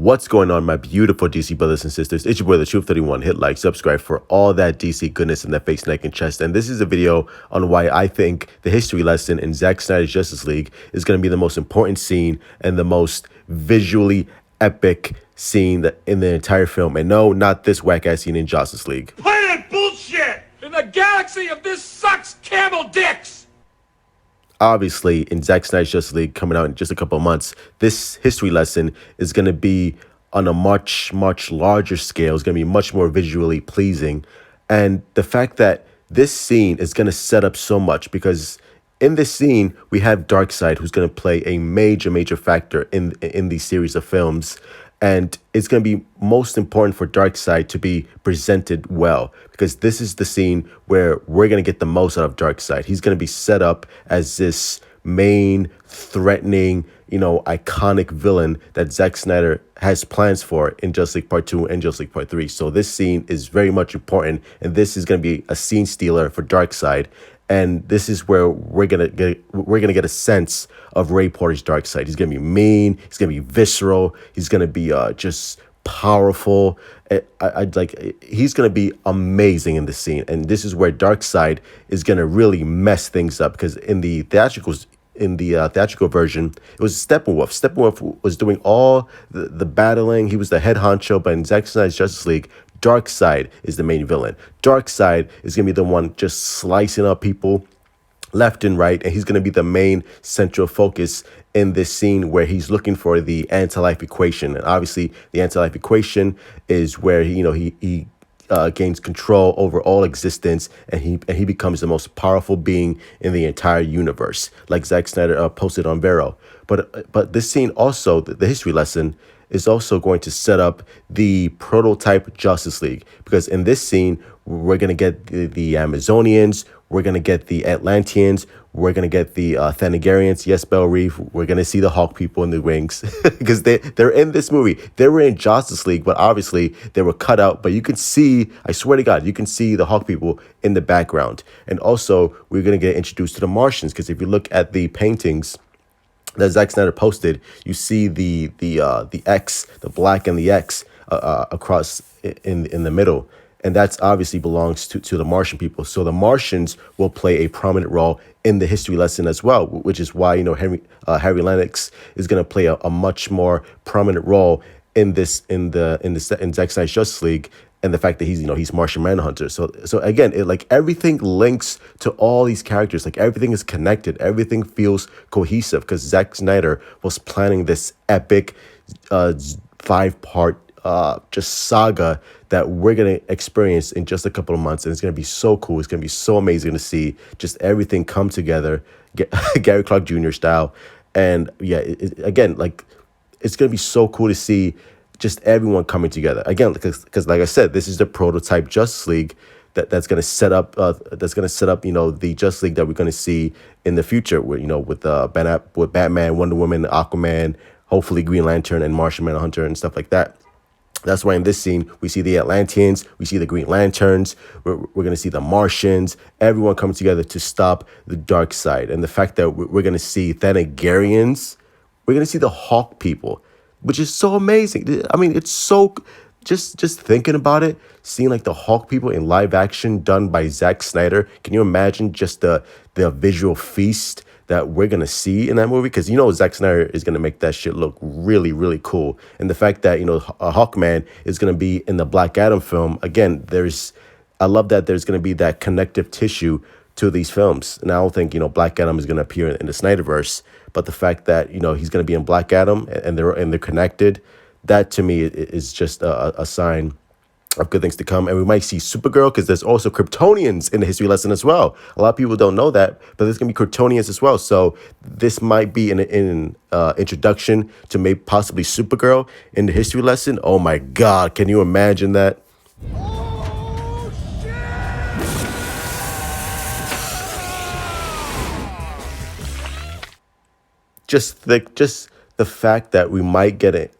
What's going on, my beautiful DC brothers and sisters? It's your boy, the Truth 31. Hit like, subscribe for all that DC goodness in the face, neck, and chest. And this is a video on why I think the history lesson in Zack Snyder's Justice League is going to be the most important scene and the most visually epic scene that in the entire film. And no, not this whack-ass scene in Justice League. Planet bullshit! In the galaxy of this sucks camel dicks! Obviously, in Zack Snyder's Justice League coming out in just a couple of months, this history lesson is going to be on a much, much larger scale. It's going to be much more visually pleasing. And the fact that this scene is going to set up so much, because in this scene, we have Darkseid, who's going to play a major, major factor in these series of films. And it's going to be most important for Darkseid to be presented well, because this is the scene where we're going to get the most out of Darkseid. He's going to be set up as this main, threatening, iconic villain that Zack Snyder has plans for in Justice League Part 2 and Justice League Part 3. So this scene is very much important, and this is going to be a scene stealer for Darkseid. And this is where we're gonna get a sense of Ray Porter's Darkseid. He's gonna be mean. He's gonna be visceral. He's gonna be just powerful. He's gonna be amazing in the scene. And this is where Darkseid is gonna really mess things up, because in the theatrical version, it was Steppenwolf. Steppenwolf was doing all the battling. He was the head honcho. But in Zack Snyder's Justice League, Darkseid is the main villain. Darkseid is going to be the one just slicing up people left and right, and he's going to be the main central focus in this scene where he's looking for the anti-life equation. And obviously, the anti-life equation is where he gains control over all existence, and he becomes the most powerful being in the entire universe, like Zack Snyder posted on Vero. But this scene also, the history lesson, is also going to set up the prototype Justice League, because in this scene, we're going to get the Amazonians, we're going to get the Atlanteans, we're going to get the Thanagarians, yes, Belle Reeve, we're going to see the Hawk people in the wings, because they're in this movie. They were in Justice League, but obviously they were cut out, but you can see, I swear to God, you can see the Hawk people in the background. And also, we're going to get introduced to the Martians, because if you look at the paintings that Zack Snyder posted, you see the X, the black and the X across in the middle, and that's obviously belongs to the Martian people. So the Martians will play a prominent role in the history lesson as well, which is why Harry Lennox is going to play a much more prominent role in Zack Snyder's Justice League. And the fact that he's Martian Manhunter. So again, everything links to all these characters. Like, everything is connected. Everything feels cohesive, because Zack Snyder was planning this epic 5-part just saga that we're going to experience in just a couple of months. And it's going to be so cool. It's going to be so amazing to see just everything come together, Gary Clark Jr. style. And yeah, again, it's going to be so cool to see just everyone coming together again, because like I said, this is the prototype Justice League that's going to set up the Justice League that we're going to see in the future with with Batman, Wonder Woman, Aquaman, hopefully Green Lantern and Martian Manhunter and stuff like that. That's why in this scene, we see the Atlanteans, we see the Green Lanterns, we're going to see the Martians, everyone coming together to stop the Darkseid. And the fact that we're going to see Thanagarians, we're going to see the Hawk people, which is so amazing. I mean, it's so, just thinking about it, seeing the Hawk people in live action done by Zack Snyder. Can you imagine just the visual feast that we're going to see in that movie? Because Zack Snyder is going to make that shit look really, really cool. And the fact that, Hawkman is going to be in the Black Adam film, again, I love that there's going to be that connective tissue to these films. And I don't think, Black Adam is going to appear in the Snyderverse, but the fact that, he's going to be in Black Adam and they're connected, that to me is just a sign of good things to come. And we might see Supergirl, because there's also Kryptonians in the history lesson as well. A lot of people don't know that, but there's going to be Kryptonians as well. So this might be an introduction to maybe possibly Supergirl in the history lesson. Oh my God, can you imagine that? Just the fact that we might get it,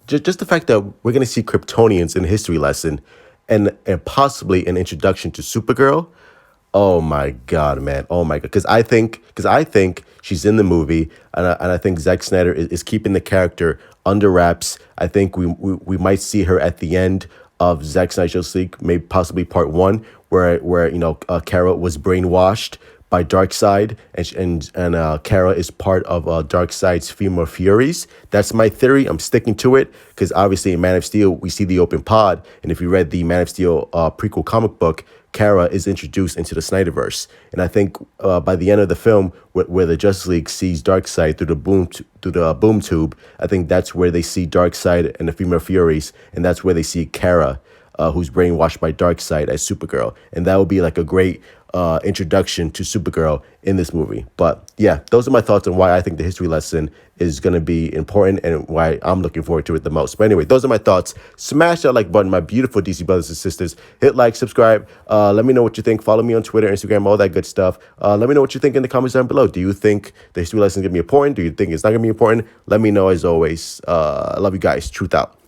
just the fact that we're going to see Kryptonians in the history lesson, and possibly an introduction to Supergirl. Oh my God, man! Oh my God, because I think she's in the movie, and I think Zack Snyder is keeping the character under wraps. I think we might see her at the end of Zack Snyder's Justice League, maybe possibly part one, where Kara was brainwashed by Darkseid, and Kara is part of Darkseid's female Furies. That's my theory. I'm sticking to it because obviously in Man of Steel we see the open pod, and if you read the Man of Steel prequel comic book, Kara is introduced into the Snyderverse, and I think by the end of the film, where the Justice League sees Darkseid through the boom tube, I think that's where they see Darkseid and the female Furies, and that's where they see Kara, who's brainwashed by Darkseid as Supergirl, and that would be like a great introduction to Supergirl in this movie. But yeah, those are my thoughts on why I think the history lesson is going to be important and why I'm looking forward to it the most. But anyway, those are my thoughts. Smash that like button, my beautiful DC brothers and sisters. Hit like, subscribe. Let me know what you think. Follow me on Twitter, Instagram, all that good stuff. Let me know what you think in the comments down below. Do you think the history lesson is going to be important? Do you think it's not going to be important? Let me know as always. I love you guys. Truth out.